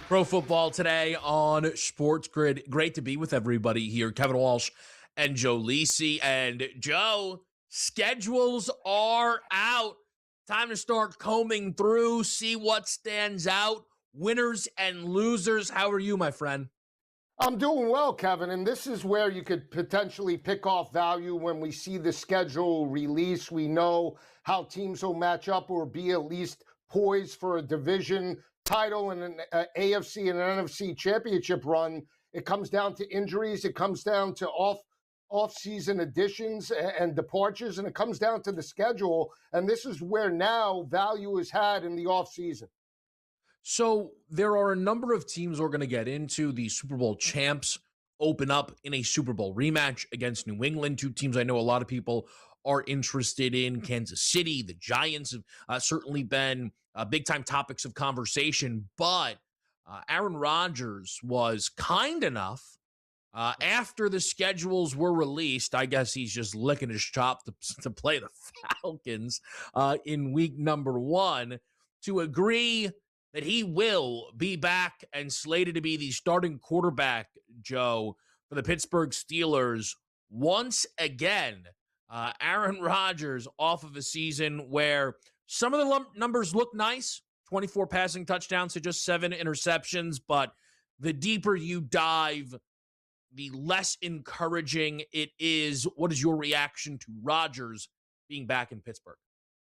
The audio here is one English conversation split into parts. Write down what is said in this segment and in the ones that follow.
Pro Football Today on SportsGrid. Great to be with everybody here. Kevin Walsh and Joe Lisi. And Joe, schedules are out. Time to start combing through, see what stands out, winners and losers. How are you, my friend? I'm doing well, Kevin, and this is where you could potentially pick off value when we see the schedule release. We know how teams will match up or be at least poised for a division title and an AFC and an NFC championship run. It comes down to injuries. It comes down to off-season additions and departures, and it comes down to the schedule. And this is where now value is had in the off-season. So there are a number of teams we're going to get into. The Super Bowl champs open up in a Super Bowl rematch against New England, two teams I know a lot of people are interested in. Kansas City, the Giants have certainly been big-time topics of conversation, but Aaron Rodgers was kind enough after the schedules were released. I guess he's just licking his chop to play the Falcons in week number 1 to agree that he will be back and slated to be the starting quarterback, Joe, for the Pittsburgh Steelers once again. Aaron Rodgers off of a season where some of the numbers look nice, 24 passing touchdowns to just 7 interceptions, but the deeper you dive, the less encouraging it is. What is your reaction to Rodgers being back in Pittsburgh?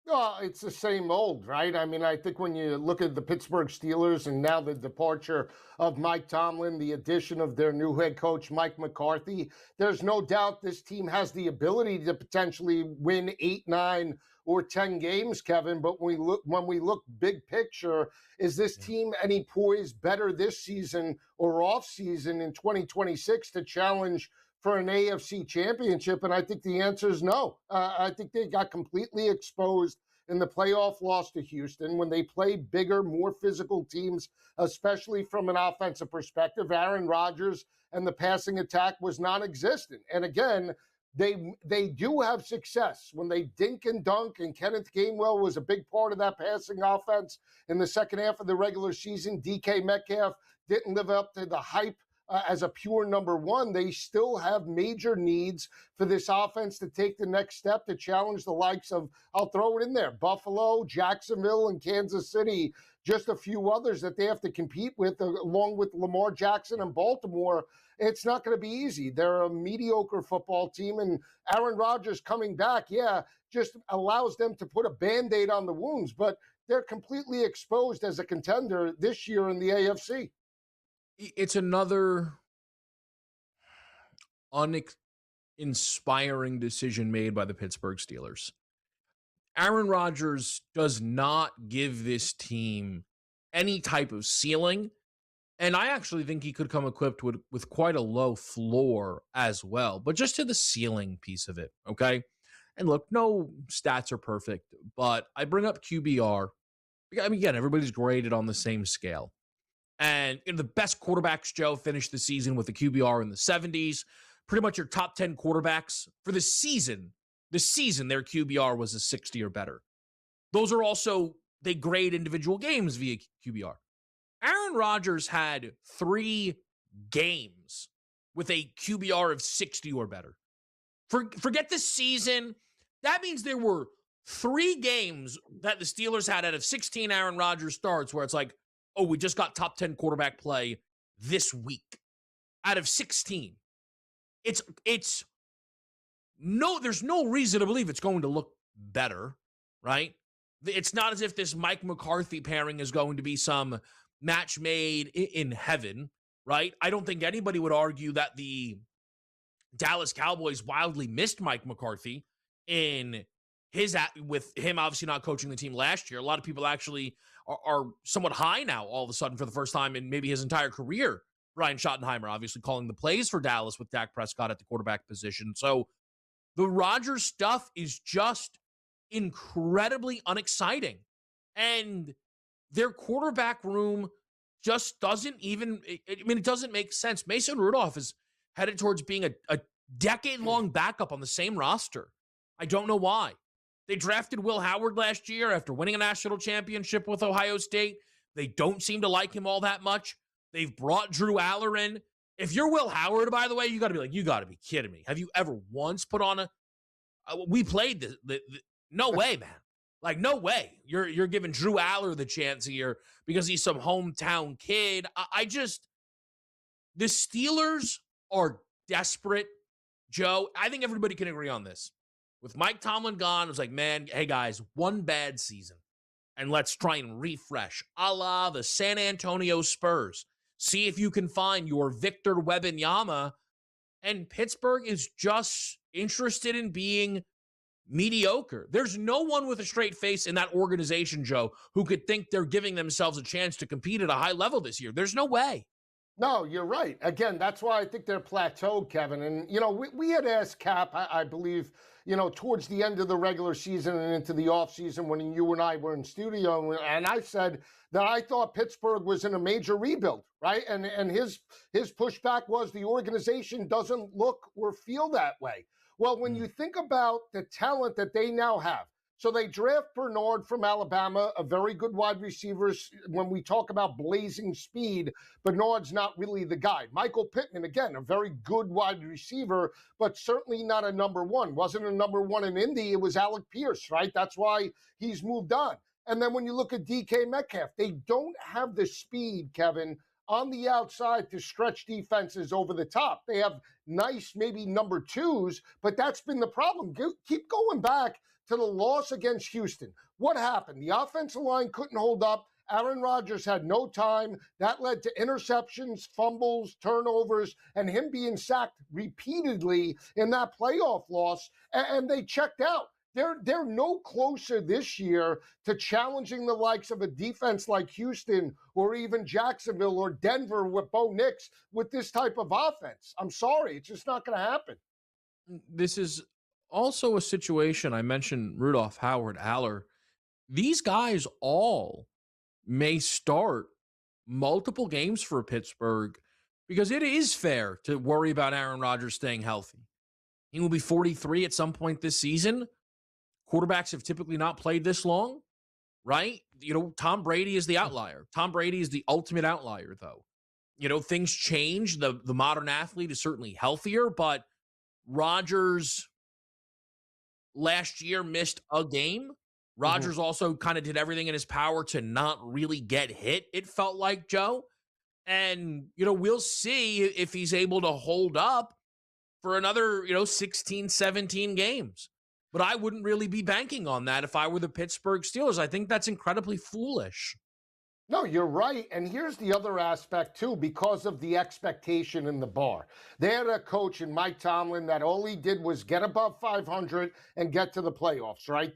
Well, it's the same old, right? I mean, I think when you look at the Pittsburgh Steelers and now the departure of Mike Tomlin, the addition of their new head coach, Mike McCarthy, there's no doubt this team has the ability to potentially win 8, 9, or 10 games, Kevin. But when we look big picture, is this team any poised better this season or off season in 2026 to challenge for an AFC championship? And I think the answer is no. I think they got completely exposed in the playoff loss to Houston when they play bigger, more physical teams, especially from an offensive perspective. Aaron Rodgers and the passing attack was non-existent. And again, they do have success when they dink and dunk, and Kenneth Gainwell was a big part of that passing offense in the second half of the regular season. DK Metcalf didn't live up to the hype as a pure number 1. They still have major needs for this offense to take the next step to challenge the likes of, I'll throw it in there, Buffalo, Jacksonville, and Kansas City, just a few others that they have to compete with, along with Lamar Jackson and Baltimore. It's not going to be easy. They're a mediocre football team, and Aaron Rodgers coming back, just allows them to put a Band-Aid on the wounds, but they're completely exposed as a contender this year in the AFC. It's another uninspiring decision made by the Pittsburgh Steelers. Aaron Rodgers does not give this team any type of ceiling, and I actually think he could come equipped with quite a low floor as well, but just to the ceiling piece of it, okay? And look, no stats are perfect, but I bring up QBR. I mean, again, everybody's graded on the same scale. And the best quarterbacks, Joe, finished the season with a QBR in the 70s. Pretty much your top 10 quarterbacks for the season, their QBR was a 60 or better. Those are also, they grade individual games via QBR. Aaron Rodgers had 3 games with a QBR of 60 or better. Forget the season. That means there were 3 games that the Steelers had out of 16 Aaron Rodgers starts where it's like, oh, we just got top 10 quarterback play this week out of 16. There's no reason to believe it's going to look better, right? It's not as if this Mike McCarthy pairing is going to be some match made in heaven, right? I don't think anybody would argue that the Dallas Cowboys wildly missed Mike McCarthy with him obviously not coaching the team last year. A lot of people actually are somewhat high now all of a sudden for the first time in maybe his entire career. Brian Schottenheimer obviously calling the plays for Dallas with Dak Prescott at the quarterback position. So the Rodgers stuff is just incredibly unexciting. And their quarterback room just doesn't even, it doesn't make sense. Mason Rudolph is headed towards being a decade-long backup on the same roster. I don't know why. They drafted Will Howard last year after winning a national championship with Ohio State. They don't seem to like him all that much. They've brought Drew Aller in. If you're Will Howard, by the way, you got to be like, you got to be kidding me. Have you ever once put on we played this? No way, man. Like, no way. You're giving Drew Aller the chance here because he's some hometown kid. The Steelers are desperate, Joe. I think everybody can agree on this. With Mike Tomlin gone, it was like, man, hey, guys, one bad season. And let's try and refresh, a la the San Antonio Spurs. See if you can find your Victor Wembanyama. And Pittsburgh is just interested in being mediocre. There's no one with a straight face in that organization, Joe, who could think they're giving themselves a chance to compete at a high level this year. There's no way. No, you're right. Again, that's why I think they're plateaued, Kevin. And, we had asked Cap, I believe, towards the end of the regular season and into the offseason when you and I were in studio, and I said that I thought Pittsburgh was in a major rebuild, right? And his pushback was the organization doesn't look or feel that way. Well, when you think about the talent that they now have, so they draft Bernard from Alabama, a very good wide receiver. When we talk about blazing speed, Bernard's not really the guy. Michael Pittman, again, a very good wide receiver, but certainly not a number one. Wasn't a number one in Indy. It was Alec Pierce, right? That's why he's moved on. And then when you look at DK Metcalf, they don't have the speed, Kevin, on the outside to stretch defenses over the top. They have nice, maybe number twos, but that's been the problem. Keep going back to the loss against Houston. What happened? The offensive line couldn't hold up. Aaron Rodgers had no time. That led to interceptions, fumbles, turnovers, and him being sacked repeatedly in that playoff loss, and they checked out. They're no closer this year to challenging the likes of a defense like Houston or even Jacksonville or Denver with Bo Nix with this type of offense. I'm sorry. It's just not going to happen. This is also a situation. I mentioned Rudolph, Howard, Aller. These guys all may start multiple games for Pittsburgh because it is fair to worry about Aaron Rodgers staying healthy. He will be 43 at some point this season. Quarterbacks have typically not played this long, right? Tom Brady is the outlier. Tom Brady is the ultimate outlier, though. Things change. The modern athlete is certainly healthier, but Rodgers last year missed a game. Rodgers also kind of did everything in his power to not really get hit, it felt like, Joe. And, we'll see if he's able to hold up for another, 16, 17 games. But I wouldn't really be banking on that if I were the Pittsburgh Steelers. I think that's incredibly foolish. No, you're right. And here's the other aspect, too, because of the expectation in the bar. They had a coach in Mike Tomlin that all he did was get above 500 and get to the playoffs, right?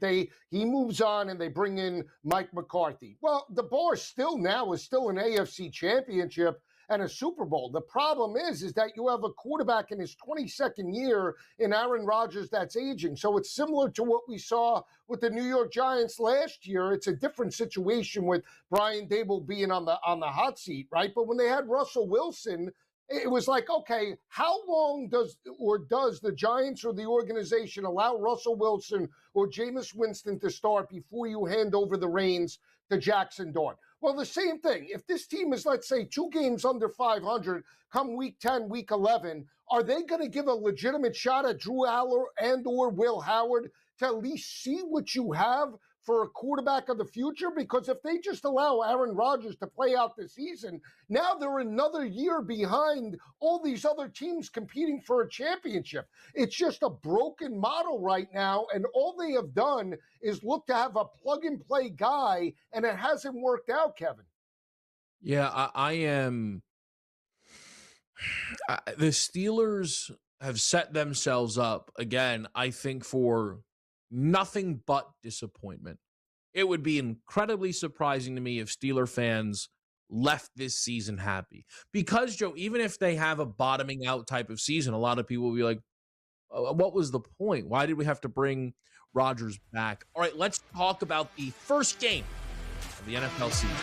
He moves on and they bring in Mike McCarthy. Well, the bar is still an AFC championship and a Super Bowl. The problem is that you have a quarterback in his 22nd year in Aaron Rodgers that's aging. So it's similar to what we saw with the New York Giants last year. It's a different situation with Brian Daboll being on the hot seat, right? But when they had Russell Wilson, it was like, okay, how long does the Giants or the organization allow Russell Wilson or Jameis Winston to start before you hand over the reins to Jackson Dart? Well, the same thing. If this team is, let's say, 2 games under 500 come week 10, week 11, are they going to give a legitimate shot at Drew Aller and or Will Howard to at least see what you have for a quarterback of the future? Because if they just allow Aaron Rodgers to play out the season, now they're another year behind all these other teams competing for a championship. It's just a broken model right now, and all they have done is look to have a plug-and-play guy, and it hasn't worked out, Kevin. Yeah, I am... the Steelers have set themselves up, again, I think, for nothing but disappointment. It would be incredibly surprising to me if Steeler fans left this season happy. Because, Joe, even if they have a bottoming out type of season, a lot of people will be like, what was the point? Why did we have to bring Rodgers back? All right, let's talk about the first game of the NFL season.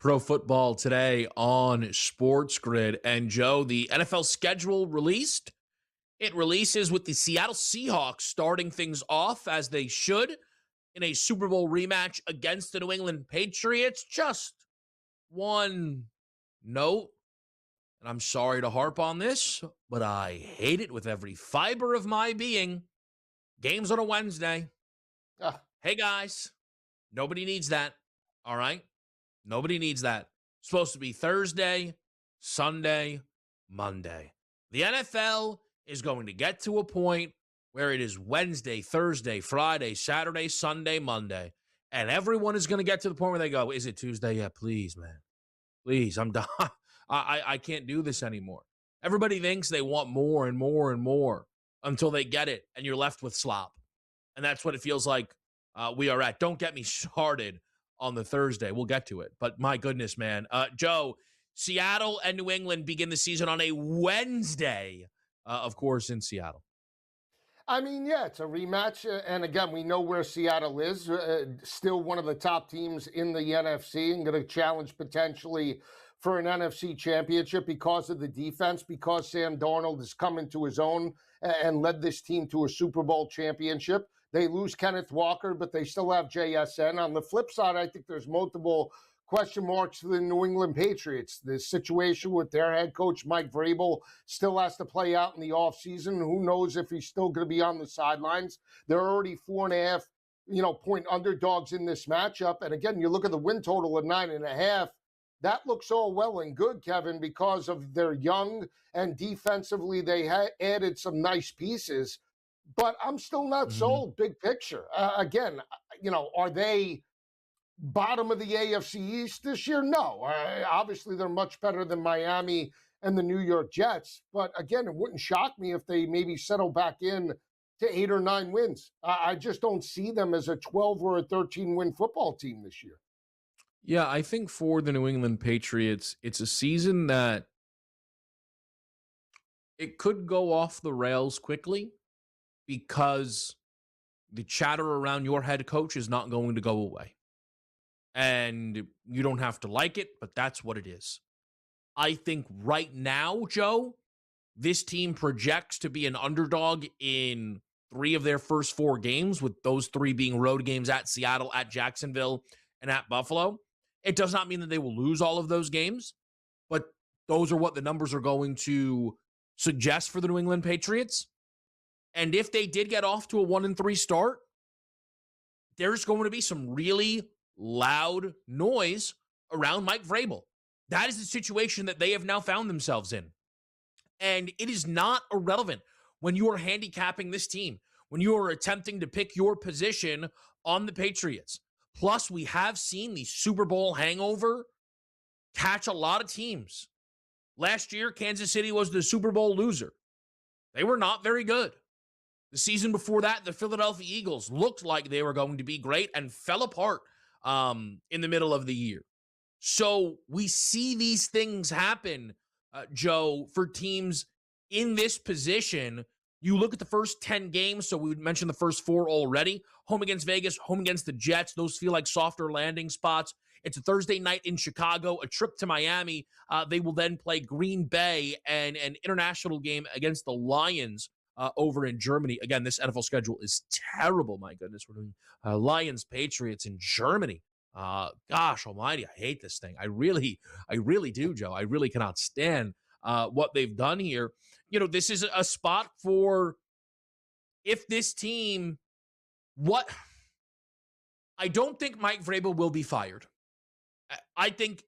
Pro Football Today on SportsGrid. And Joe, the NFL schedule released. It releases with the Seattle Seahawks starting things off as they should in a Super Bowl rematch against the New England Patriots. Just one note, and I'm sorry to harp on this, but I hate it with every fiber of my being. Games on a Wednesday. Hey, guys, nobody needs that, all right? Nobody needs that. It's supposed to be Thursday, Sunday, Monday. The NFL is going to get to a point where it is Wednesday, Thursday, Friday, Saturday, Sunday, Monday. And everyone is going to get to the point where they go, is it Tuesday? Yeah, please, man. Please, I'm done. I can't do this anymore. Everybody thinks they want more and more and more until they get it, and you're left with slop. And that's what it feels like we are at. Don't get me started on the Thursday. We'll get to it. But my goodness, man. Joe, Seattle and New England begin the season on a Wednesday, of course, in Seattle. I mean, yeah, it's a rematch. And again, we know where Seattle is. Still one of the top teams in the NFC and going to challenge potentially for an NFC championship because of the defense, because Sam Darnold has come into his own and led this team to a Super Bowl championship. They lose Kenneth Walker, but they still have JSN. On the flip side, I think there's multiple question marks for the New England Patriots. The situation with their head coach, Mike Vrabel, still has to play out in the offseason. Who knows if he's still going to be on the sidelines. They're already 4.5, point underdogs in this matchup. And again, you look at the win total of 9.5. That looks all well and good, Kevin, because of their young and defensively they added some nice pieces. But I'm still not sold, big picture. Again, are they bottom of the AFC East this year? No. Obviously, they're much better than Miami and the New York Jets. But again, it wouldn't shock me if they maybe settle back in to 8 or 9 wins. I just don't see them as a 12 or a 13-win football team this year. Yeah, I think for the New England Patriots, it's a season that it could go off the rails quickly because the chatter around your head coach is not going to go away. And you don't have to like it, but that's what it is. I think right now, Joe, this team projects to be an underdog in 3 of their first 4 games, with those 3 being road games at Seattle, at Jacksonville, and at Buffalo. It does not mean that they will lose all of those games, but those are what the numbers are going to suggest for the New England Patriots. And if they did get off to a 1-3 start, there's going to be some really loud noise around Mike Vrabel. That is the situation that they have now found themselves in. And it is not irrelevant when you are handicapping this team, when you are attempting to pick your position on the Patriots. Plus, we have seen the Super Bowl hangover catch a lot of teams. Last year, Kansas City was the Super Bowl loser. They were not very good. The season before that, the Philadelphia Eagles looked like they were going to be great and fell apart in the middle of the year. So we see these things happen, Joe, for teams in this position. You look at the first 10 games, so we mentioned the first 4 already. Home against Vegas, home against the Jets. Those feel like softer landing spots. It's a Thursday night in Chicago, a trip to Miami. They will then play Green Bay and an international game against the Lions over in Germany. Again, this NFL schedule is terrible. My goodness, we're doing Lions, Patriots in Germany. Gosh almighty, I hate this thing. I really do, Joe. I really cannot stand what they've done here. This is a spot for if this team, I don't think Mike Vrabel will be fired. I think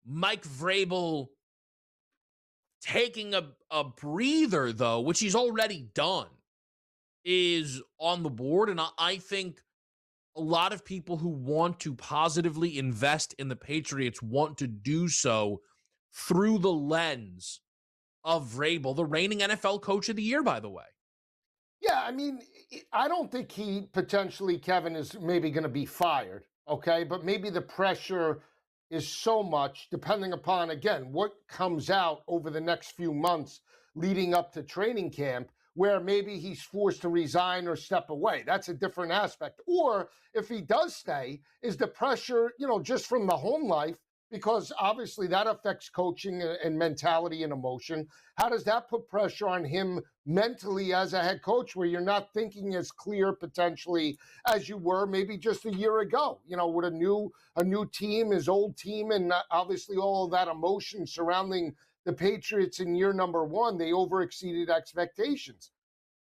Mike Vrabel taking a breather, though, which he's already done, is on the board. And I think a lot of people who want to positively invest in the Patriots want to do so through the lens of Vrabel, the reigning NFL Coach of the Year, by the way. Yeah, I mean, I don't think he potentially, Kevin, is maybe going to be fired, okay? But maybe the pressure is so much, depending upon, again, what comes out over the next few months leading up to training camp, where maybe he's forced to resign or step away. That's a different aspect. Or if he does stay, is the pressure, just from the home life Because obviously that affects coaching and mentality and emotion. How does that put pressure on him mentally as a head coach, where you're not thinking as clear potentially as you were maybe just a year ago, with a new team, his old team, and obviously all of that emotion surrounding the Patriots in year number one? They overexceeded expectations.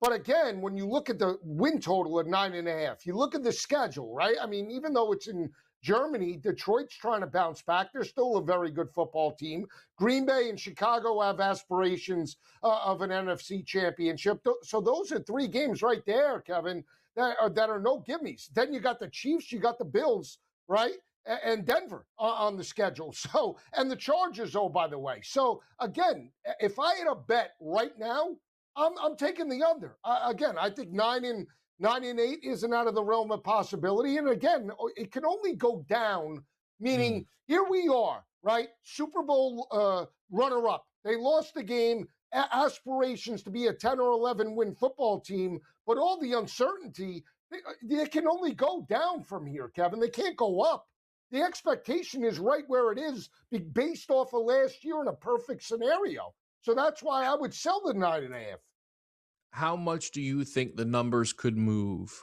But again, when you look at the win total at 9.5, you look at the schedule, right? I mean, even though it's in Germany, Detroit's trying to bounce back. They're still a very good football team. Green Bay and Chicago have aspirations of an NFC championship. So those are 3 games right there, Kevin, that are no gimmies. Then you got the Chiefs, you got the Bills, right? And Denver on the schedule. So, and the Chargers, oh, by the way. So again, if I had a bet right now, I'm taking the under. Again, I think 9-8 isn't out of the realm of possibility. And again, it can only go down, meaning here we are, right? Super Bowl runner-up. They lost the game, aspirations to be a 10 or 11 win football team, but all the uncertainty, they can only go down from here, Kevin. They can't go up. The expectation is right where it is, based off of last year in a perfect scenario. So that's why I would sell the 9.5. How much do you think the numbers could move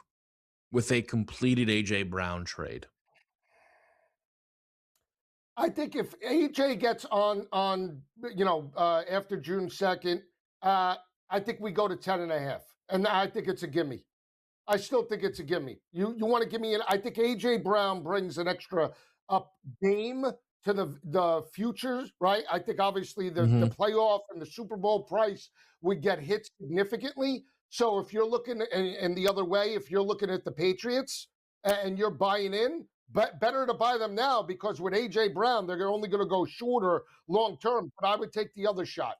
with a completed A.J. Brown trade? I think if A.J. gets on after June 2nd, I think we go to 10.5. And I think it's a gimme. I still think it's a gimme. You want to give me I think A.J. Brown brings an extra up game to the futures, right? I think obviously the playoff and the Super Bowl price would get hit significantly. So if you're looking and the other way, if you're looking at the Patriots and you're buying in, better to buy them now, because with A.J. Brown, they're only going to go shorter long term. But I would take the other shot.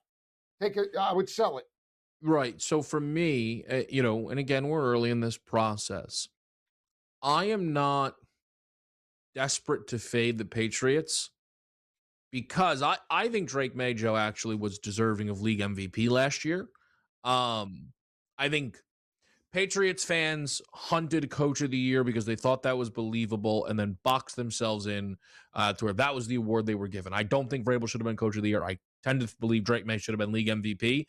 I would sell it. Right. So for me, and again, we're early in this process. I am not desperate to fade the Patriots, because I think Drake May, Joe, actually was deserving of league MVP last year. I think Patriots fans hunted Coach of the Year because they thought that was believable, and then boxed themselves in to where that was the award they were given. I don't think Vrabel should have been Coach of the Year. I tend to believe Drake May should have been league MVP.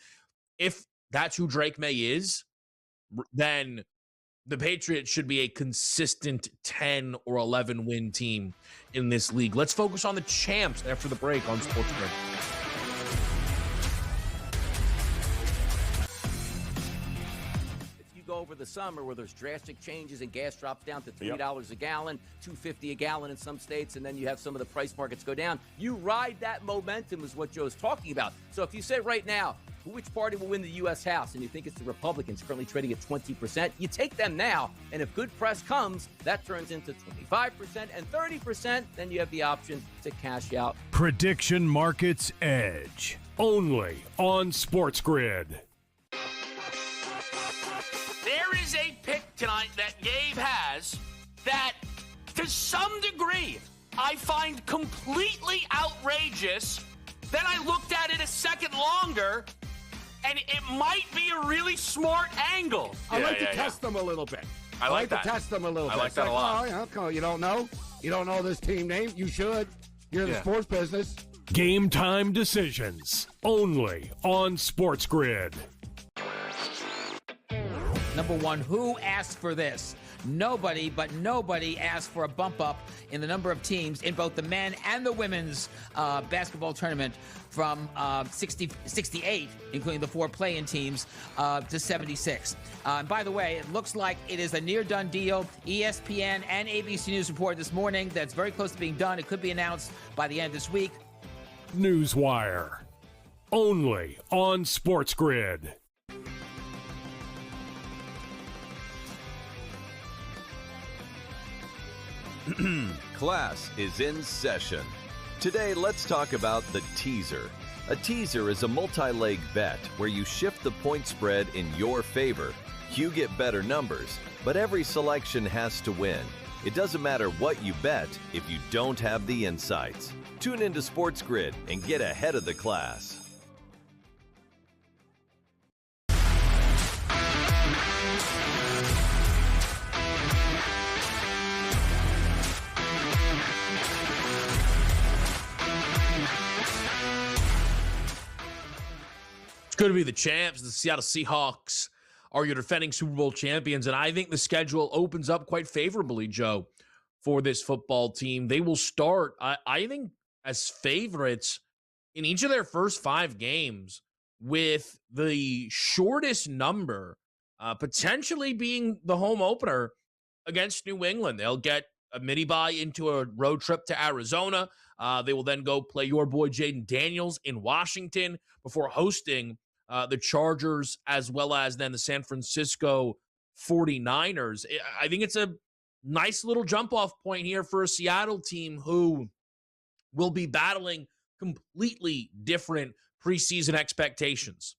If that's who Drake May is, then the Patriots should be a consistent 10 or 11 win team in this league. Let's focus on the champs after the break on SportsGrid. If you go over the summer where there's drastic changes and gas drops down to $3 a gallon, $2.50 a gallon in some states, and then you have some of the price markets go down, you ride that momentum is what Joe's talking about. So if you say right now, which party will win the U.S. House, and you think it's the Republicans, currently trading at 20%, you take them now, and if good press comes, that turns into 25% and 30%, then you have the option to cash out. Prediction Markets Edge, only on SportsGrid. There is a pick tonight that Gabe has that, to some degree, I find completely outrageous. Then I looked at it a second longer, and it might be a really smart angle. I like to test them a little bit. I like that. To test them a little bit. I like that a lot. Oh, you don't know? You don't know this team name? You should. You're in the sports business. Game time decisions, only on SportsGrid. Number one, who asked for this? Nobody, but nobody asked for a bump up in the number of teams in both the men and the women's basketball tournament from 68, including the 4 play-in teams, to 76. And by the way, it looks like it is a near-done deal. ESPN and ABC News reported this morning that's very close to being done. It could be announced by the end of this week. Newswire, only on SportsGrid. Class is in session. Today, let's talk about the teaser. A teaser is a multi-leg bet where you shift the point spread in your favor. You get better numbers, but every selection has to win. It doesn't matter what you bet if you don't have the insights. Tune into SportsGrid and get ahead of the class. could be the champs. The Seattle Seahawks are your defending Super Bowl champions, and I think the schedule opens up quite favorably, Joe, for this football team. They will start, I think, as favorites in each of their first 5 games, with the shortest number potentially being the home opener against New England. They'll get a mini bye into a road trip to Arizona. They will then go play your boy Jaden Daniels in Washington before hosting the Chargers, as well as then the San Francisco 49ers. I think it's a nice little jump-off point here for a Seattle team who will be battling completely different preseason expectations.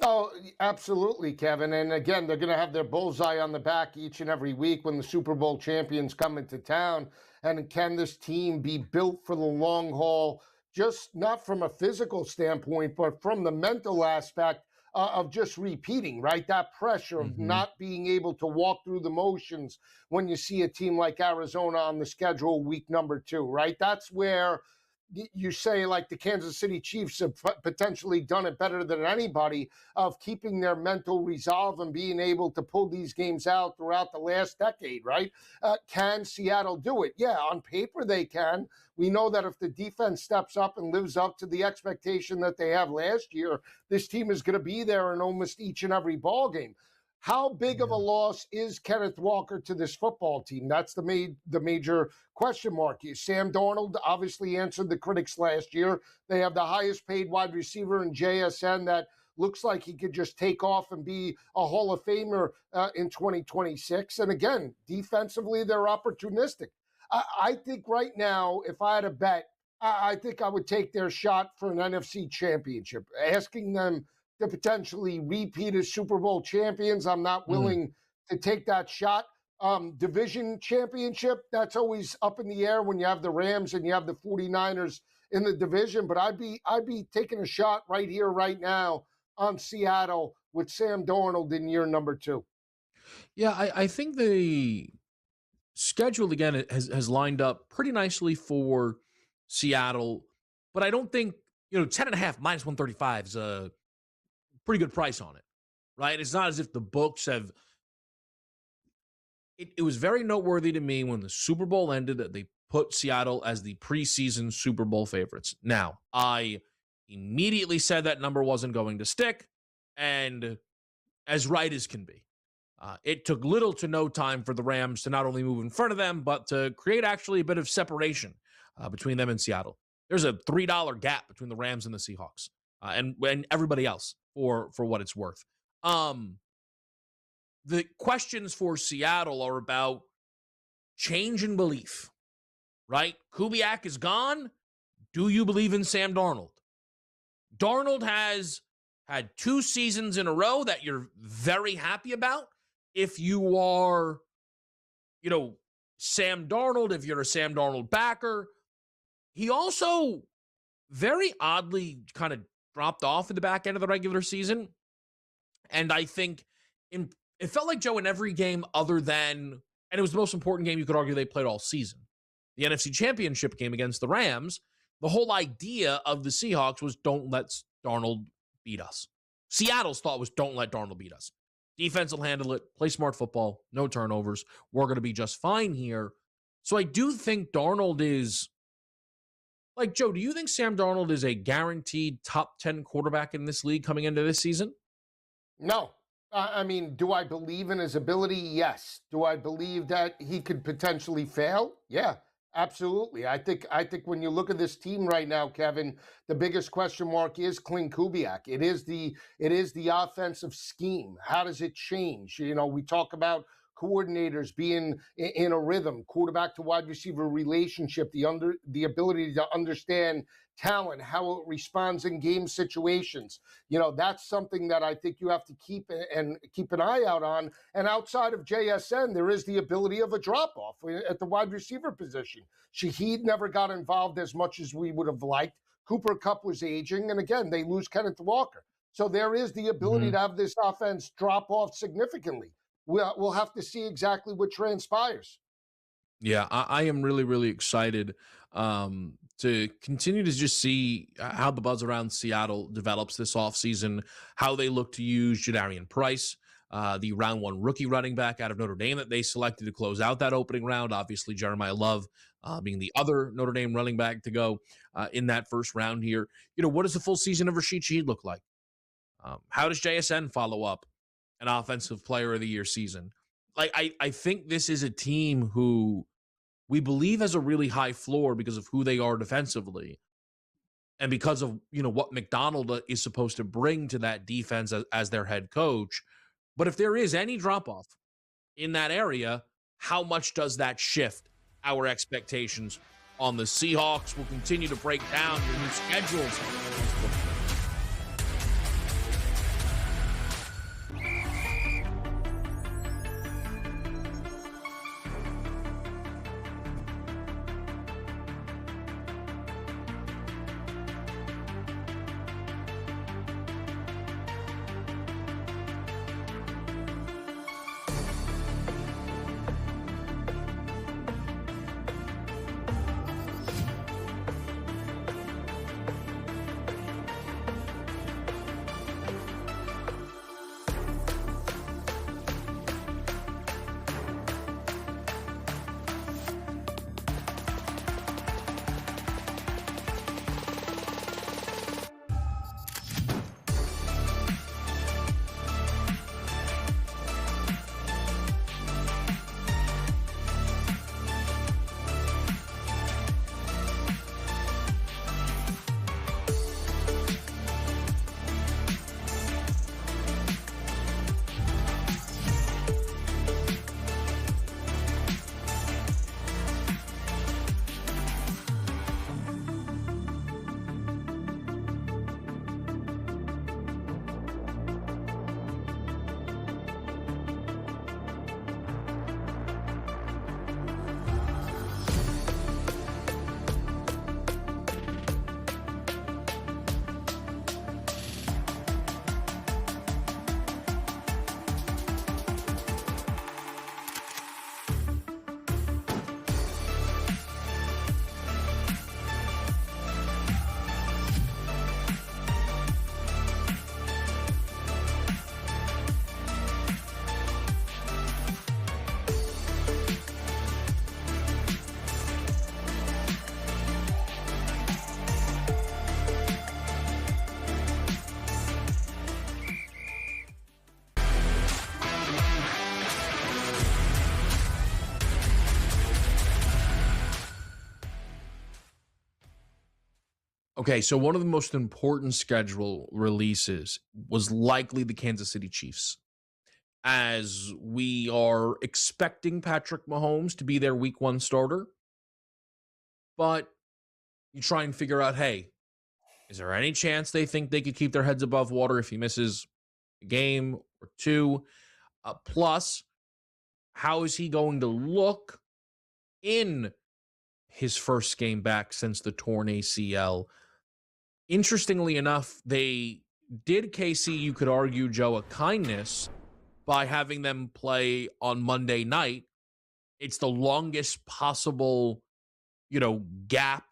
Oh, absolutely, Kevin. And again, they're going to have their bullseye on the back each and every week when the Super Bowl champions come into town. And can this team be built for the long haul, just not from a physical standpoint, but from the mental aspect of just repeating, right? That pressure of not being able to walk through the motions when you see a team like Arizona on the schedule week number 2, right? That's where you say, like, the Kansas City Chiefs have potentially done it better than anybody, of keeping their mental resolve and being able to pull these games out throughout the last decade, right? Can Seattle do it? Yeah, on paper they can. We know that if the defense steps up and lives up to the expectation that they have last year, this team is going to be there in almost each and every ball game. How big of a loss is Kenneth Walker to this football team? That's the major question mark. Sam Darnold obviously answered the critics last year. They have the highest paid wide receiver in JSN that looks like he could just take off and be a Hall of Famer in 2026. And again, defensively, they're opportunistic. I think right now, if I had a bet, I think I would take their shot for an NFC championship. Asking them to potentially repeat as Super Bowl champions, I'm not willing to take that shot. Division championship, that's always up in the air when you have the Rams and you have the 49ers in the division. But I'd be taking a shot right here, right now on Seattle with Sam Darnold in year number 2. Yeah, I think the schedule, again, has lined up pretty nicely for Seattle. But I don't think, 10.5 minus 135 is a pretty good price on it, right? It's not as if the books have. It was very noteworthy to me when the Super Bowl ended that they put Seattle as the preseason Super Bowl favorites. Now, I immediately said that number wasn't going to stick, and as right as can be. It took little to no time for the Rams to not only move in front of them, but to create actually a bit of separation between them and Seattle. There's a $3 gap between the Rams and the Seahawks, and everybody else for what it's worth. The questions for Seattle are about change in belief, right? Kubiak is gone. Do you believe in Sam Darnold? Darnold has had 2 seasons in a row that you're very happy about. If you are, Sam Darnold, if you're a Sam Darnold backer, he also very oddly kind of dropped off at the back end of the regular season. And I think it felt like, Joe, in every game other than, and it was the most important game you could argue they played all season, the NFC Championship game against the Rams, the whole idea of the Seahawks was don't let Darnold beat us. Seattle's thought was don't let Darnold beat us. Defense will handle it, play smart football, no turnovers. We're going to be just fine here. So I do think Darnold is, like, Joe, do you think Sam Darnold is a guaranteed top 10 quarterback in this league coming into this season? No. I mean, do I believe in his ability? Yes. Do I believe that he could potentially fail? Yeah, absolutely. I think when you look at this team right now, Kevin, the biggest question mark is Clint Kubiak. It is the offensive scheme. How does it change? We talk about coordinators being in a rhythm, quarterback to wide receiver relationship, the ability to understand talent, how it responds in game situations. That's something that I think you have to keep an eye out on. And outside of JSN, there is the ability of a drop-off at the wide receiver position. Shaheed never got involved as much as we would have liked. Cooper Kupp was aging. And again, they lose Kenneth Walker. So there is the ability to have this offense drop off significantly. We'll have to see exactly what transpires. Yeah, I am really, really excited to continue to just see how the buzz around Seattle develops this offseason, how they look to use Jadarian Price, the round 1 rookie running back out of Notre Dame that they selected to close out that opening round. Obviously, Jeremiah Love being the other Notre Dame running back to go in that first round here. What does the full season of Rashid Shaheed look like? How does JSN follow up an Offensive Player of the Year season? I think this is a team who we believe has a really high floor because of who they are defensively and because of, what McDonald is supposed to bring to that defense as their head coach. But if there is any drop-off in that area, how much does that shift our expectations on the Seahawks? We'll continue to break down your new schedules. Okay, so one of the most important schedule releases was likely the Kansas City Chiefs, as we are expecting Patrick Mahomes to be their week 1 starter. But you try and figure out, hey, is there any chance they think they could keep their heads above water if he misses a game or 2? Plus, how is he going to look in his first game back since the torn ACL? Interestingly enough, they did KC, you could argue, Joe, a kindness by having them play on Monday night. It's the longest possible, gap.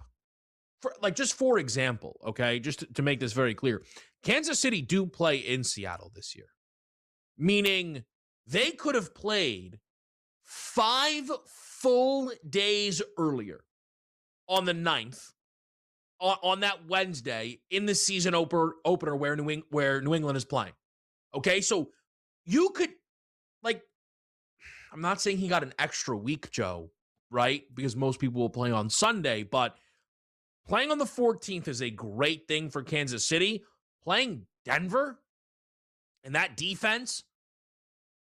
Just for example, okay, just to make this very clear, Kansas City do play in Seattle this year, meaning they could have played 5 full days earlier on the 9th. On that Wednesday in the season opener where New England is playing. Okay, so you could, I'm not saying he got an extra week, Joe, right? Because most people will play on Sunday, but playing on the 14th is a great thing for Kansas City. Playing Denver and that defense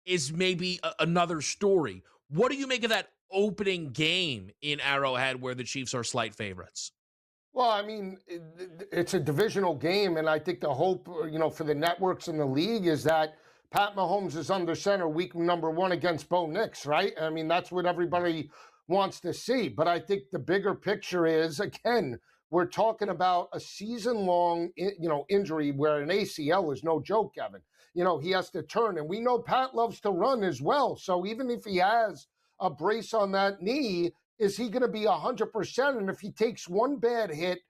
is maybe another story. What do you make of that opening game in Arrowhead where the Chiefs are slight favorites? Well, I mean, it's a divisional game, and I think the hope, for the networks in the league is that Pat Mahomes is under center week number 1 against Bo Nix, right? I mean, that's what everybody wants to see. But I think the bigger picture is, again, we're talking about a season-long, injury where an ACL is no joke, Kevin. He has to turn, and we know Pat loves to run as well. So even if he has a brace on that knee, is he going to be 100%? And if he takes one bad hit,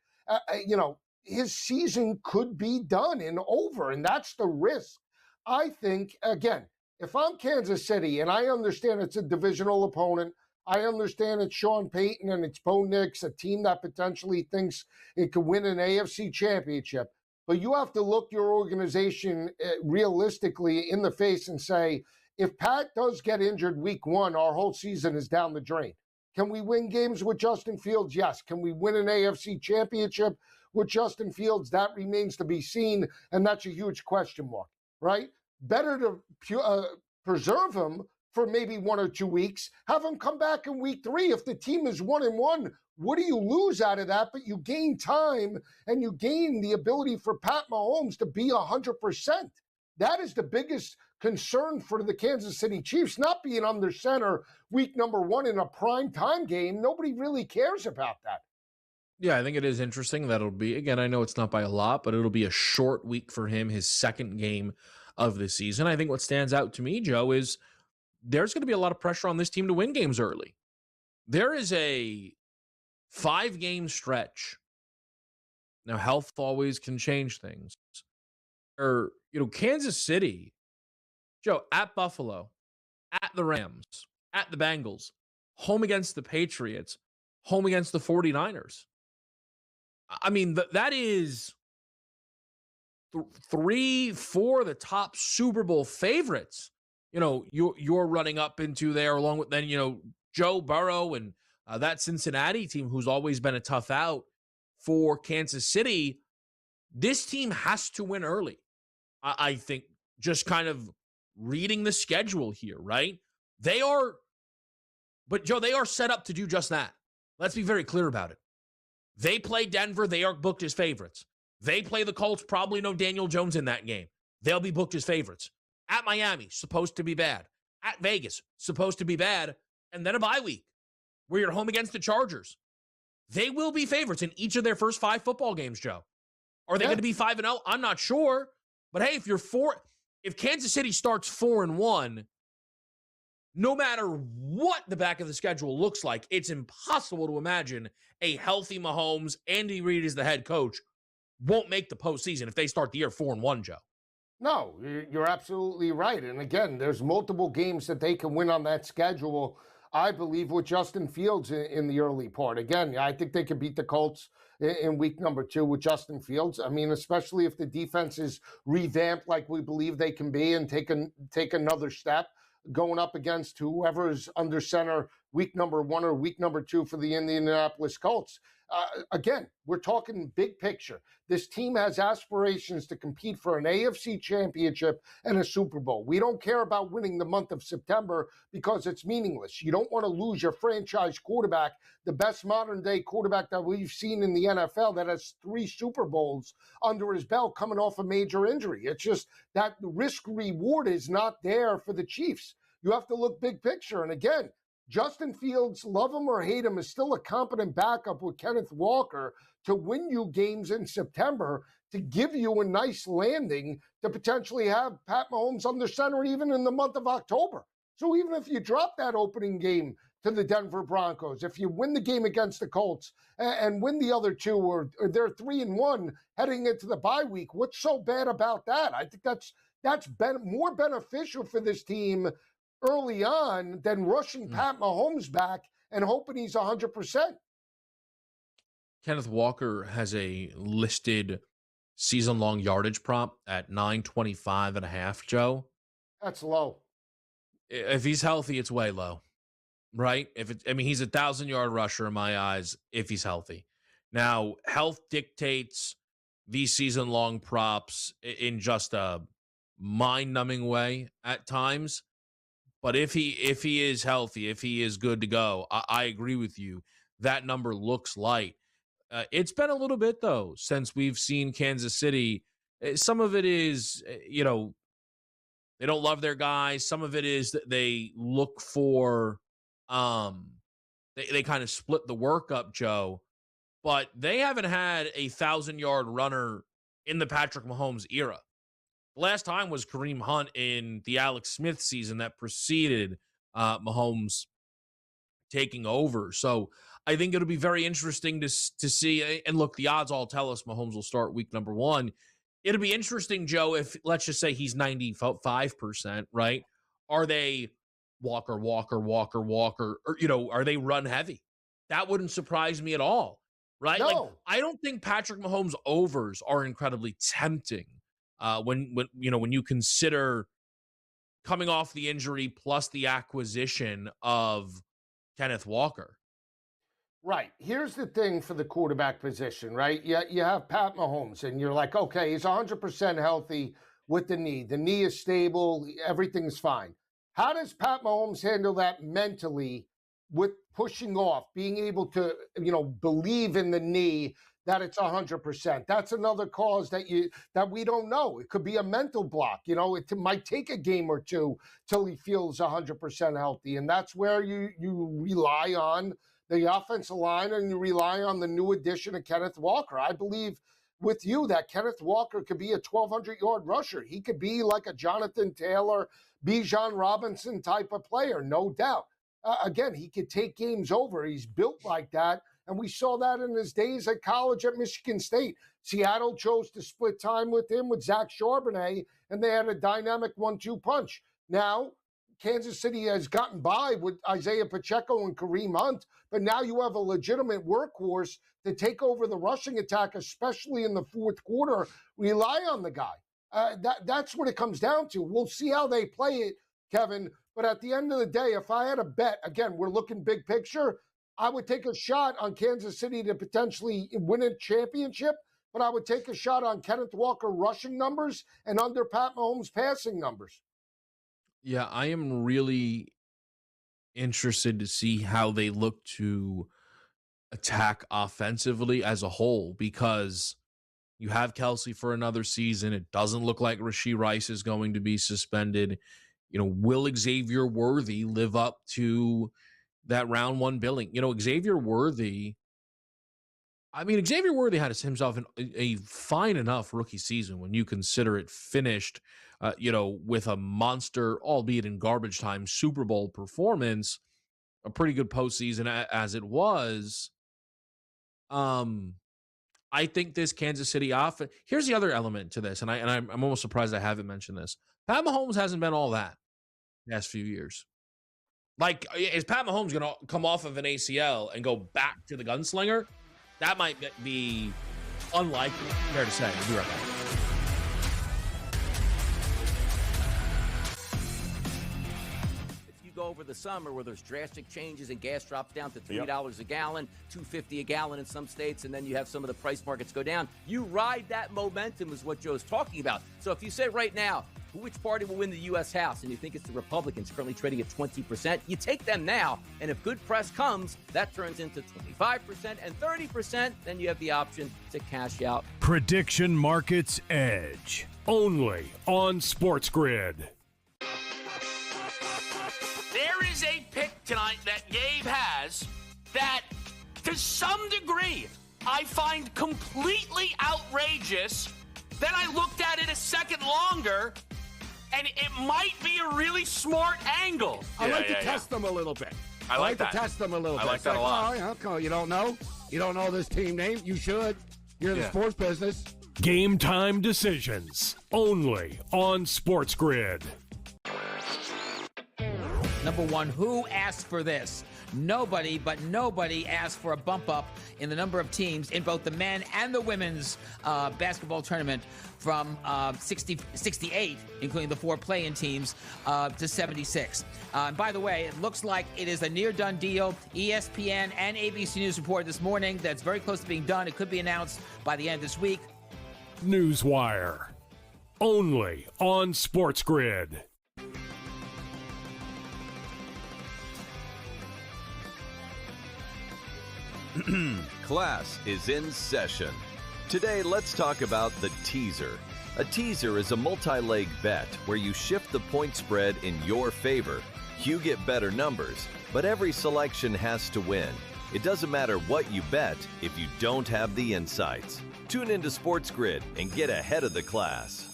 his season could be done and over. And that's the risk. I think, again, if I'm Kansas City, and I understand it's a divisional opponent, I understand it's Sean Payton and it's Bo Nix, a team that potentially thinks it could win an AFC championship. But you have to look your organization realistically in the face and say, if Pat does get injured week 1, our whole season is down the drain. Can we win games with Justin Fields? Yes. Can we win an AFC championship with Justin Fields? That remains to be seen, and that's a huge question mark, right? Better to preserve him for maybe 1 or 2 weeks, have him come back in week 3. If the team is 1-1, what do you lose out of that? But you gain time and you gain the ability for Pat Mahomes to be 100%. That is the biggest concern for the Kansas City Chiefs, not being under center week number 1 in a prime time game. Nobody really cares about that. Yeah, I think it is interesting that it'll be, again, I know it's not by a lot, but it'll be a short week for him, his second game of the season. I think what stands out to me, Joe, is there's going to be a lot of pressure on this team to win games early. There is a 5-game stretch. Now, health always can change things. Kansas City, Joe, at Buffalo, at the Rams, at the Bengals, home against the Patriots, home against the 49ers. I mean, that is 3-4 of the top Super Bowl favorites. You're running up into there, along with then, Joe Burrow and that Cincinnati team, who's always been a tough out for Kansas City. This team has to win early. I think, just kind of reading the schedule here, right? But Joe, they are set up to do just that. Let's be very clear about it. They play Denver. They are booked as favorites. They play the Colts. Probably no Daniel Jones in that game. They'll be booked as favorites. At Miami, supposed to be bad. At Vegas, supposed to be bad. And then a bye week where you're home against the Chargers. They will be favorites in each of their first 5 football games, Joe. Are they going to be 5-0? I'm not sure. But hey, if Kansas City starts 4-1, no matter what the back of the schedule looks like, it's impossible to imagine a healthy Mahomes, Andy Reid is the head coach, won't make the postseason if they start the year 4-1, Joe. No, you're absolutely right. And again, there's multiple games that they can win on that schedule, I believe, with Justin Fields in the early part. Again, I think they could beat the Colts in week number 2 with Justin Fields. I mean, especially if the defense is revamped like we believe they can be and take another step going up against whoever is under center week number 1 or week number 2 for the Indianapolis Colts. Again, we're talking big picture. This team has aspirations to compete for an AFC championship and a Super Bowl. We don't care about winning the month of September because it's meaningless. You don't want to lose your franchise quarterback, the best modern day quarterback that we've seen in the NFL that has 3 Super Bowls under his belt coming off a major injury. It's just that the risk reward is not there for the Chiefs. You have to look big picture. And again, Justin Fields, love him or hate him, is still a competent backup with Kenneth Walker to win you games in September, to give you a nice landing to potentially have Pat Mahomes under center even in the month of October. So even if you drop that opening game to the Denver Broncos, if you win the game against the Colts and win the other 2, or they're 3-1 heading into the bye week, what's so bad about that? I think that's more beneficial for this team early on than rushing Pat Mahomes back and hoping he's 100%. Kenneth Walker has a listed season-long yardage prop at 925.5, Joe. That's low. If he's healthy, it's way low, right? He's a 1,000-yard rusher in my eyes if he's healthy. Now, health dictates these season-long props in just a mind-numbing way at times. But if he is healthy, if he is good to go, I agree with you. That number looks light. It's been a little bit, though, since we've seen Kansas City. Some of it is, they don't love their guys. Some of it is that they look for, they kind of split the work up, Joe. But they haven't had a 1,000-yard runner in the Patrick Mahomes era. The last time was Kareem Hunt in the Alex Smith season that preceded Mahomes taking over. So I think it'll be very interesting to see. And look, the odds all tell us Mahomes will start week number 1. It'll be interesting, Joe, if let's just say he's 95%, right? Are they Walker, or, are they run heavy? That wouldn't surprise me at all, right? No. Like, I don't think Patrick Mahomes overs are incredibly tempting when you consider coming off the injury plus the acquisition of Kenneth Walker. Right. Here's the thing for the quarterback position, right? You have Pat Mahomes, and you're like, okay, he's 100% healthy with the knee. The knee is stable. Everything's fine. How does Pat Mahomes handle that mentally with pushing off, being able to, believe in the knee that it's 100%? That's another cause that we don't know. It could be a mental block. It might take a game or two till he feels 100% healthy. And that's where you rely on the offensive line, and you rely on the new addition of Kenneth Walker. I believe with you that Kenneth Walker could be a 1,200-yard rusher. He could be like a Jonathan Taylor, Bijan Robinson type of player, no doubt. Again, he could take games over. He's built like that, and we saw that in his days at college at Michigan State. Seattle chose to split time with him with Zach Charbonnet, and they had a dynamic 1-2 punch. Now, Kansas City has gotten by with Isaiah Pacheco and Kareem Hunt, but now you have a legitimate workhorse to take over the rushing attack, especially in the fourth quarter. Rely on the guy. That's what it comes down to. We'll see how they play it, Kevin. But at the end of the day, if I had a bet, again, we're looking big picture, I would take a shot on Kansas City to potentially win a championship, but I would take a shot on Kenneth Walker rushing numbers and under Pat Mahomes passing numbers. Yeah, I am really interested to see how they look to attack offensively as a whole, because you have Kelsey for another season. It doesn't look like Rashee Rice is going to be suspended. Will Xavier Worthy live up to that round 1 billing? Xavier Worthy had himself a fine enough rookie season when you consider it finished, with a monster, albeit in garbage time, Super Bowl performance, a pretty good postseason as it was. I think this Kansas City offense. Here's the other element to this, and I'm almost surprised I haven't mentioned this. Pat Mahomes hasn't been all that the past few years. Like, is Pat Mahomes going to come off of an ACL and go back to the gunslinger? That might be unlikely, fair to say. We'll be right back. If you go over the summer where there's drastic changes and gas drops down to $3 a gallon, $2.50 a gallon in some states, and then you have some of the price markets go down, you ride that momentum is what Joe's talking about. So if you say right now, which party will win the U.S. House, and you think it's the Republicans currently trading at 20%, you take them now, and if good press comes, that turns into 25% and 30%, then you have the option to cash out. Prediction Markets Edge, only on SportsGrid. There is a pick tonight that Gabe has that, to some degree, I find completely outrageous. Then I looked at it a second longer, and it might be a really smart angle. I like to test them a little bit. I like to test them a little bit. I like that a lot. Oh, okay. You don't know? You don't know this team name? You should. You're in the sports business. Game time decisions, only on SportsGrid. Number 1, who asked for this? Nobody, but nobody asked for a bump up in the number of teams in both the men and the women's basketball tournament from 68, including the 4 play-in teams, to 76. And by the way, it looks like it is a near-done deal. ESPN and ABC News reported this morning that's very close to being done. It could be announced by the end of this week. Newswire, only on SportsGrid. Class is in session. Today, let's talk about the teaser. A teaser is a multi-leg bet where you shift the point spread in your favor. You get better numbers, but every selection has to win. It doesn't matter what you bet if you don't have the insights. Tune into SportsGrid and get ahead of the class.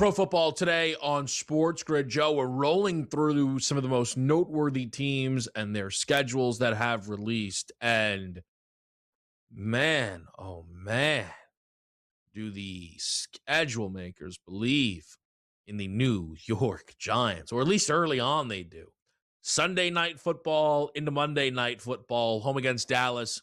Pro Football Today on SportsGrid. Joe, we're rolling through some of the most noteworthy teams and their schedules that have released. And man, oh man, do the schedule makers believe in the New York Giants, or at least early on they do. Sunday night football into Monday night football, home against Dallas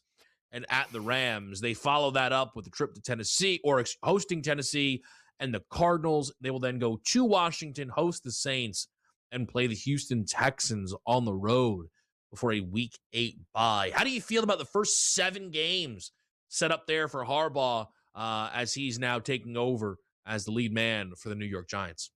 and at the Rams. They follow that up with a trip to Tennessee, or hosting Tennessee and the Cardinals. They will then go to Washington, host the Saints, and play the Houston Texans on the road before a Week 8 bye. How do you feel about the first 7 games set up there for Harbaugh as he's now taking over as the lead man for the New York Giants?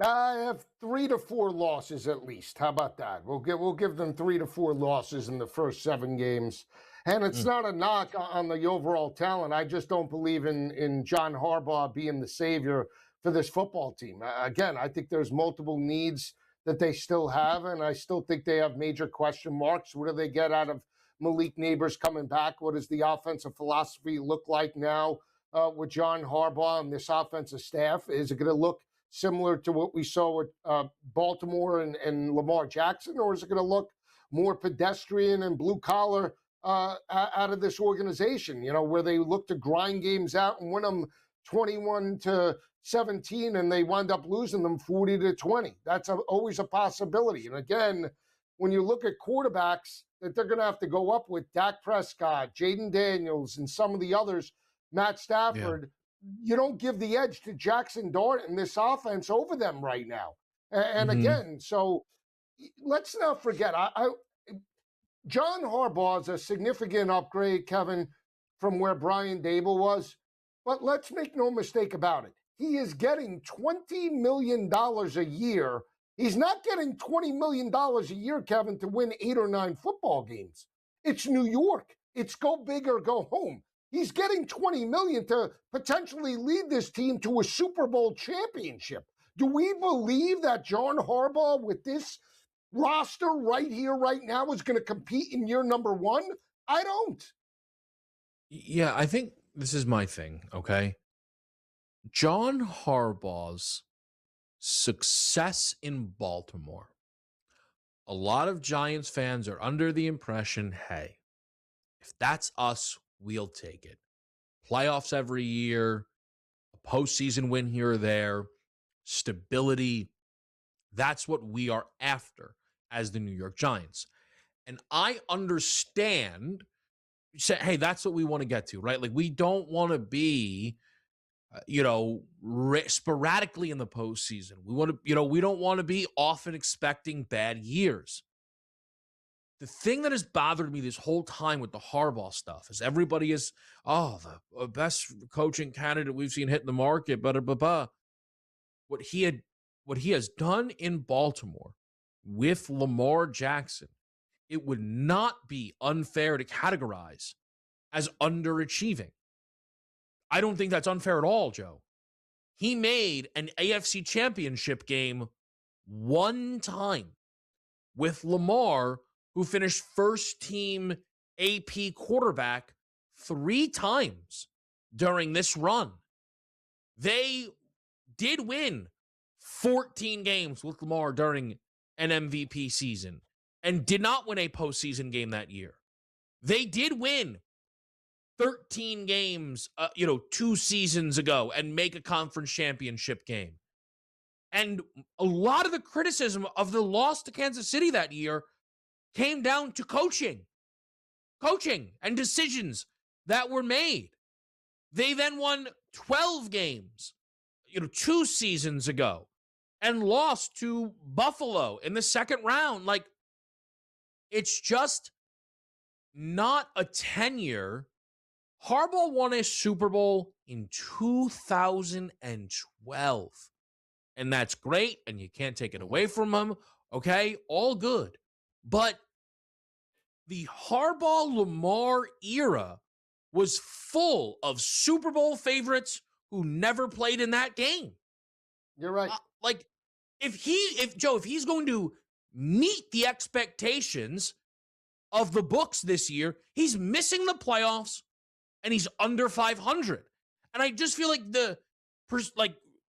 I have 3 to 4 losses at least. How about that? We'll give them 3 to 4 losses in the first 7 games. And it's not a knock on the overall talent. I just don't believe in John Harbaugh being the savior for this football team. Again, I think there's multiple needs that they still have, and I still think they have major question marks. What do they get out of Malik Neighbors coming back? What does the offensive philosophy look like now with John Harbaugh and this offensive staff? Is it going to look similar to what we saw with Baltimore and Lamar Jackson, or is it going to look more pedestrian and blue-collar out of this organization, where they look to grind games out and win them 21-17, and they wind up losing them 40-20. That's always a possibility. And again, when you look at quarterbacks that they're going to have to go up with, Dak Prescott, Jaden Daniels, and some of the others, Matt Stafford, you don't give the edge to Jackson Dart and this offense over them right now. And again, so let's not forget, John Harbaugh is a significant upgrade, Kevin, from where Brian Dable was. But let's make no mistake about it. He is getting $20 million a year. He's not getting $20 million a year, Kevin, to win 8 or 9 football games. It's New York. It's go big or go home. He's getting $20 million to potentially lead this team to a Super Bowl championship. Do we believe that John Harbaugh, with this roster right here, right now, is going to compete in year number 1? I don't. Yeah, I think this is my thing, okay? John Harbaugh's success in Baltimore, a lot of Giants fans are under the impression, hey, if that's us, we'll take it. Playoffs every year, a postseason win here or there, stability. That's what we are after as the New York Giants. And I understand, say, hey, that's what we want to get to, right? Like, we don't want to be, sporadically in the postseason. We want to, we don't want to be often expecting bad years. The thing that has bothered me this whole time with the Harbaugh stuff is everybody is, the best coaching candidate we've seen hit in the market, What he has done in Baltimore with Lamar Jackson, it would not be unfair to categorize as underachieving. I don't think that's unfair at all, Joe. He made an AFC championship game one time with Lamar, who finished first team AP quarterback 3 times during this run. They did win 14 games with Lamar during an MVP season and did not win a postseason game that year. They did win 13 games, 2 seasons ago and make a conference championship game. And a lot of the criticism of the loss to Kansas City that year came down to coaching and decisions that were made. They then won 12 games, 2 seasons ago and lost to Buffalo in the second round. Like, it's just not a tenure. Harbaugh won a Super Bowl in 2012. And that's great, and you can't take it away from him. Okay, all good. But the Harbaugh-Lamar era was full of Super Bowl favorites who never played in that game. You're right. If he's going to meet the expectations of the books this year, he's missing the playoffs and he's under 500. And I just feel like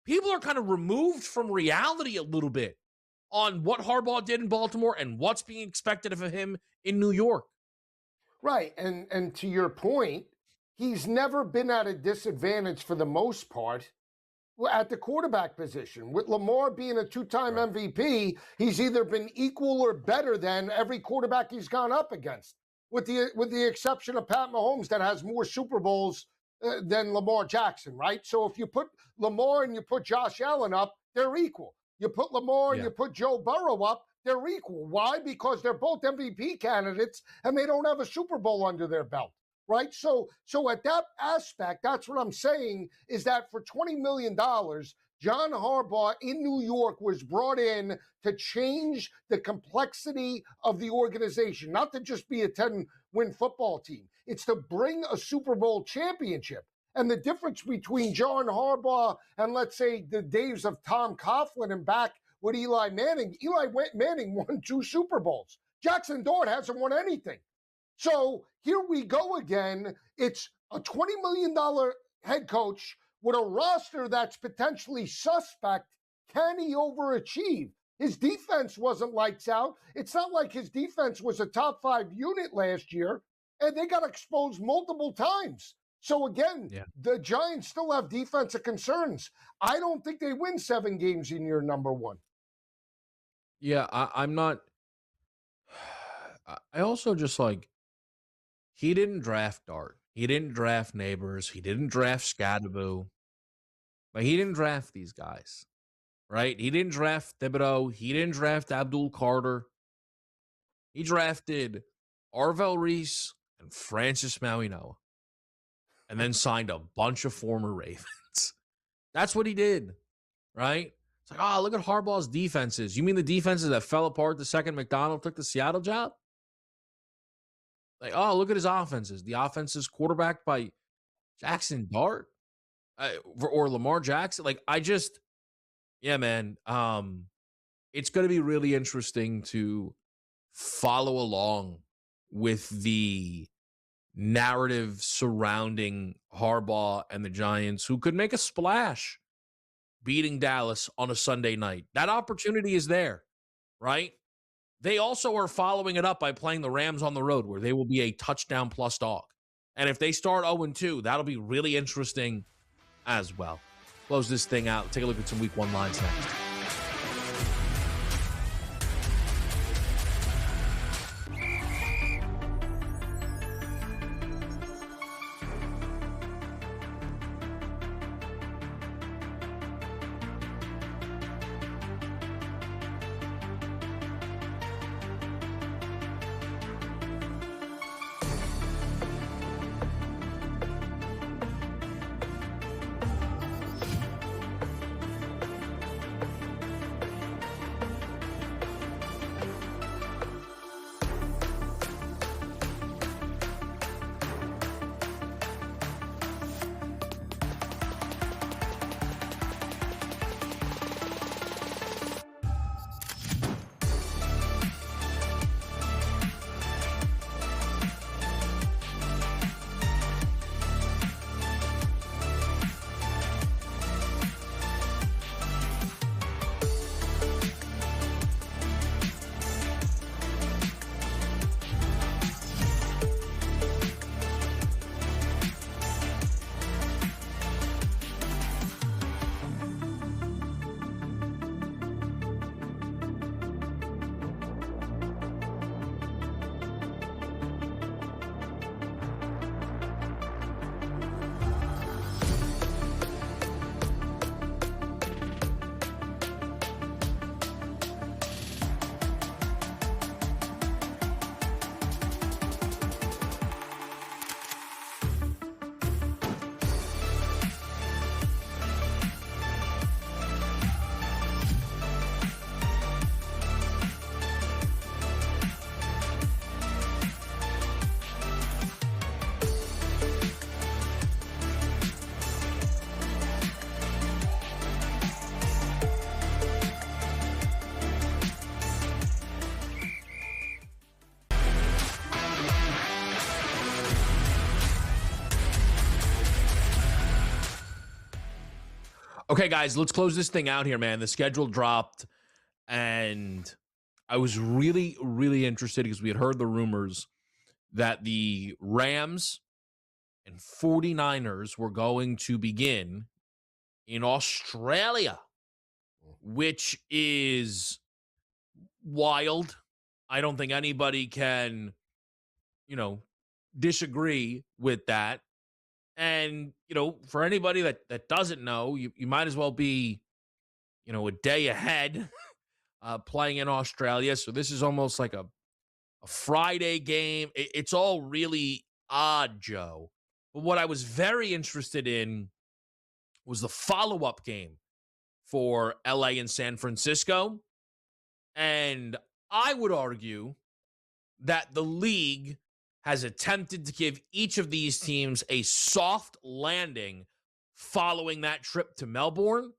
people are kind of removed from reality a little bit on what Harbaugh did in Baltimore and what's being expected of him in New York. Right. And to your point, he's never been at a disadvantage for the most part at the quarterback position. With Lamar being a two-time MVP, he's either been equal or better than every quarterback he's gone up against, with the exception of Pat Mahomes that has more Super Bowls than Lamar Jackson, right? So if you put Lamar and you put Josh Allen up, they're equal. You put Lamar and you put Joe Burrow up, they're equal. Why? Because they're both MVP candidates and they don't have a Super Bowl under their belt, right? So at that aspect, that's what I'm saying, is that for $20 million, John Harbaugh in New York was brought in to change the complexity of the organization, not to just be a 10-win football team. It's to bring a Super Bowl championship. And the difference between John Harbaugh and, let's say, the days of Tom Coughlin and back with Eli Manning won 2 Super Bowls. Jackson Dart hasn't won anything. So here we go again. It's a $20 million head coach with a roster that's potentially suspect. Can he overachieve? His defense wasn't lights out. It's not like his defense was a top 5 unit last year, and they got exposed multiple times. So again, the Giants still have defensive concerns. I don't think they win 7 games in year number 1. Yeah, I'm not. I also just he didn't draft Dart. He didn't draft Neighbors. He didn't draft Scadaboo. But he didn't draft these guys, right? He didn't draft Thibodeau. He didn't draft Abdul Carter. He drafted Arvell Reese and Francis Mauigoa, and then signed a bunch of former Ravens. That's what he did, right? It's like, oh, look at Harbaugh's defenses. You mean the defenses that fell apart the second McDonald took the Seattle job? Like, oh, look at his offenses. The offenses quarterbacked by Jackson Dart or Lamar Jackson. Yeah, man. It's going to be really interesting to follow along with the narrative surrounding Harbaugh and the Giants, who could make a splash beating Dallas on a Sunday night. That opportunity is there, right? They also are following it up by playing the Rams on the road, where they will be a touchdown plus dog. And if they start 0-2, that'll be really interesting as well. Close this thing out. Take a look at some week 1 lines next. Okay, guys, let's close this thing out here, man. The schedule dropped, and I was really, really interested because we had heard the rumors that the Rams and 49ers were going to begin in Australia, which is wild. I don't think anybody can, disagree with that. And, for anybody that doesn't know, you might as well be, a day ahead playing in Australia. So this is almost like a Friday game. It's all really odd, Joe. But what I was very interested in was the follow-up game for LA and San Francisco. And I would argue that the league has attempted to give each of these teams a soft landing following that trip to Melbourne.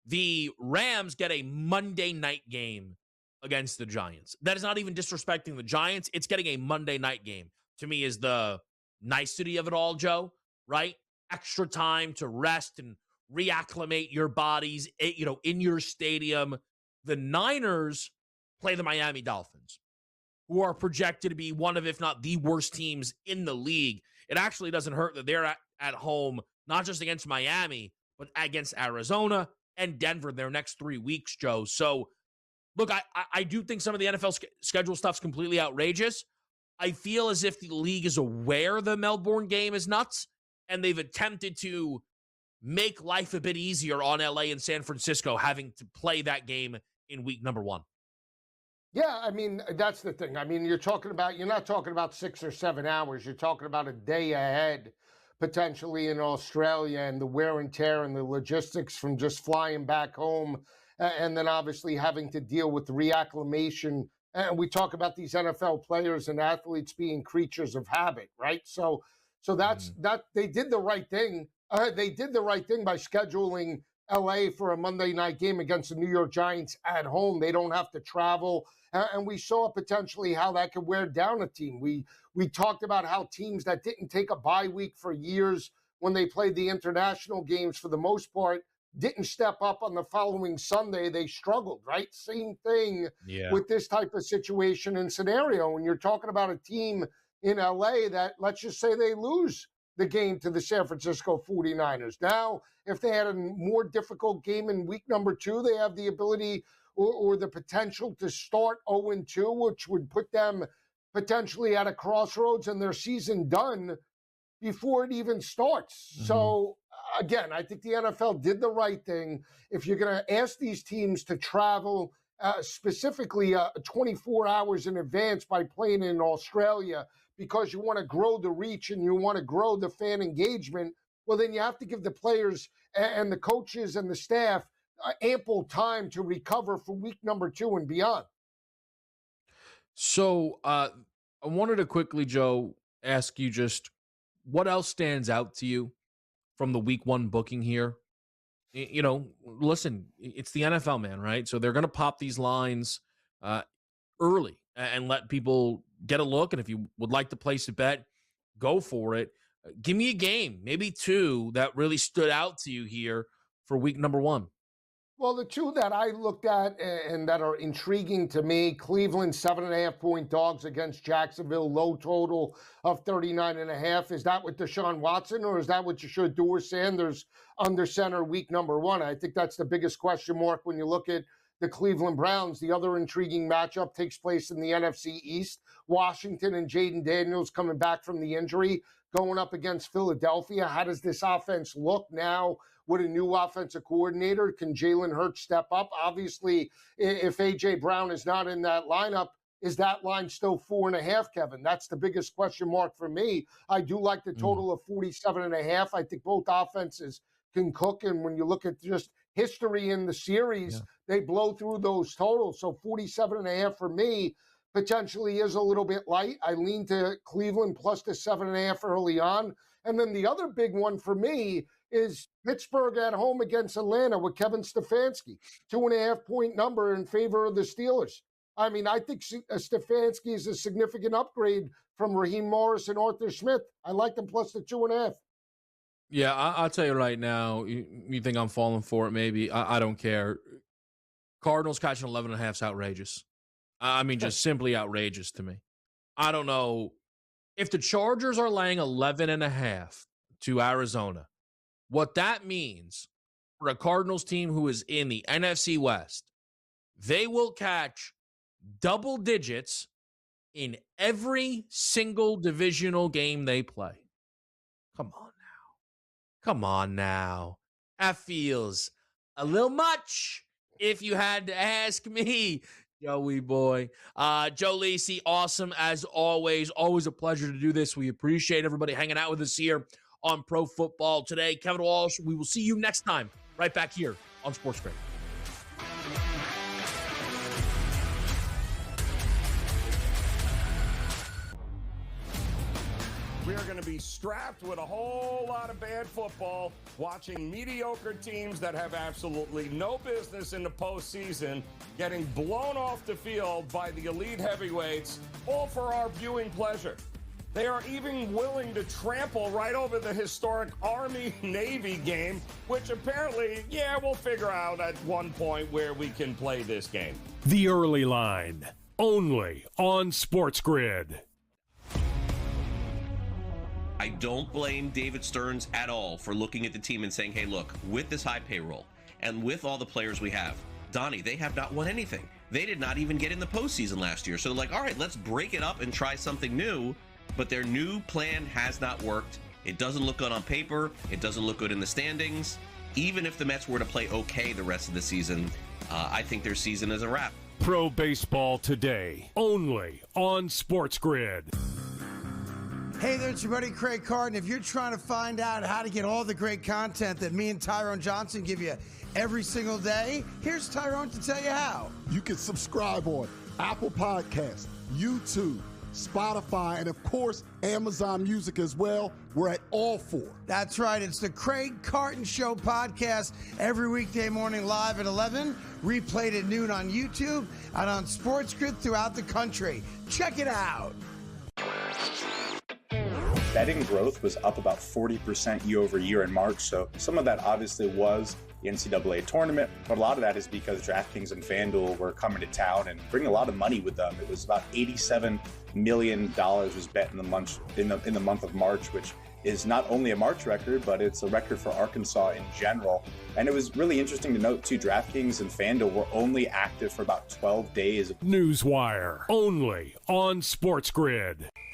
The Rams get a Monday night game against the Giants. That is not even disrespecting the Giants. It's getting a Monday night game. To me is the nicety of it all, Joe, right? Extra time to rest and reacclimate your bodies, in your stadium. The Niners play the Miami Dolphins, who are projected to be one of, if not the worst teams in the league. It actually doesn't hurt that they're at home, not just against Miami, but against Arizona and Denver their next 3 weeks, Joe. So, look, I do think some of the NFL schedule stuff's completely outrageous. I feel as if the league is aware the Melbourne game is nuts, and they've attempted to make life a bit easier on LA and San Francisco having to play that game in week number 1. Yeah, I mean, that's the thing. I mean, you're not talking about 6 or 7 hours. You're talking about a day ahead, potentially in Australia, and the wear and tear and the logistics from just flying back home, and then obviously having to deal with the reacclimation. And we talk about these NFL players and athletes being creatures of habit, right? So that's that. They did the right thing. They did the right thing by scheduling LA for a Monday night game against the New York Giants at home. They don't have to travel. And we saw potentially how that could wear down a team. We talked about how teams that didn't take a bye week for years when they played the international games, for the most part, didn't step up on the following Sunday. They struggled, right? Same thing with this type of situation and scenario. When you're talking about a team in LA that, let's just say they lose the game to the San Francisco 49ers. Now, if they had a more difficult game in week number 2, they have the ability or the potential to start 0-2, which would put them potentially at a crossroads and their season done before it even starts. So, again, I think the NFL did the right thing. If you're going to ask these teams to travel specifically 24 hours in advance by playing in Australia because you want to grow the reach and you want to grow the fan engagement, well, then you have to give the players and the coaches and the staff ample time to recover for week number 2 and beyond. So I wanted to quickly, Joe, ask you just what else stands out to you from the week 1 booking here? Listen, it's the NFL, man, right? So they're going to pop these lines early and let people get a look. And if you would like to place a bet, go for it. Give me a game, maybe 2 that really stood out to you here for week number 1. Well, the 2 that I looked at and that are intriguing to me, Cleveland 7.5-point dogs against Jacksonville, low total of 39.5. Is that with Deshaun Watson, or is that with Shedeur Sanders under center week number 1? I think that's the biggest question mark when you look at the Cleveland Browns. The other intriguing matchup takes place in the NFC East. Washington and Jaden Daniels coming back from the injury, going up against Philadelphia. How does this offense look now with a new offensive coordinator? Can Jalen Hurts step up? Obviously, if A.J. Brown is not in that lineup, is that line still 4.5, Kevin? That's the biggest question mark for me. I do like the total of 47.5. I think both offenses can cook, and when you look at just history in the series, they blow through those totals. So 47.5 for me potentially is a little bit light. I lean to Cleveland plus the 7.5 early on. And then the other big one for me is Pittsburgh at home against Atlanta with Kevin Stefanski, 2.5-point number in favor of the Steelers. I mean, I think Stefanski is a significant upgrade from Raheem Morris and Arthur Smith. I like them plus the 2.5. Yeah, I'll tell you right now, you think I'm falling for it maybe. I don't care. Cardinals catching 11.5 is outrageous. I mean, just simply outrageous to me. I don't know. If the Chargers are laying 11.5 to Arizona, what that means for a Cardinals team who is in the NFC West, they will catch double digits in every single divisional game they play. Come on now. That feels a little much if you had to ask me, Joey boy. Joe Lisi, awesome as always. Always a pleasure to do this. We appreciate everybody hanging out with us here on Pro Football Today. Kevin Walsh, we will see you next time right back here on SportsGrid. We are going to be strapped with a whole lot of bad football, watching mediocre teams that have absolutely no business in the postseason getting blown off the field by the elite heavyweights, all for our viewing pleasure. They are even willing to trample right over the historic Army-Navy game, which apparently, we'll figure out at one point where we can play this game. The Early Line, only on SportsGrid. I don't blame David Stearns at all for looking at the team and saying, hey, look, with this high payroll and with all the players we have, Donnie, they have not won anything. They did not even get in the postseason last year. So they're like, all right, let's break it up and try something new. But their new plan has not worked. It doesn't look good on paper. It doesn't look good in the standings. Even if the Mets were to play okay the rest of the season, I think their season is a wrap. Pro Baseball Today, only on SportsGrid. Hey there, it's your buddy Craig Carton. If you're trying to find out how to get all the great content that me and Tyrone Johnson give you every single day, here's Tyrone to tell you how. You can subscribe on Apple Podcasts, YouTube, Spotify, and of course, Amazon Music as well. We're at all four. That's right. It's the Craig Carton Show podcast every weekday morning live at 11, replayed at noon on YouTube and on SportsGrid throughout the country. Check it out. Betting growth was up about 40% year over year in March. So some of that obviously was the NCAA tournament, but a lot of that is because DraftKings and FanDuel were coming to town and bringing a lot of money with them. It was about $87 million was bet in the month of March, which is not only a March record, but it's a record for Arkansas in general. And it was really interesting to note too, DraftKings and FanDuel were only active for about 12 days. Newswire, only on SportsGrid.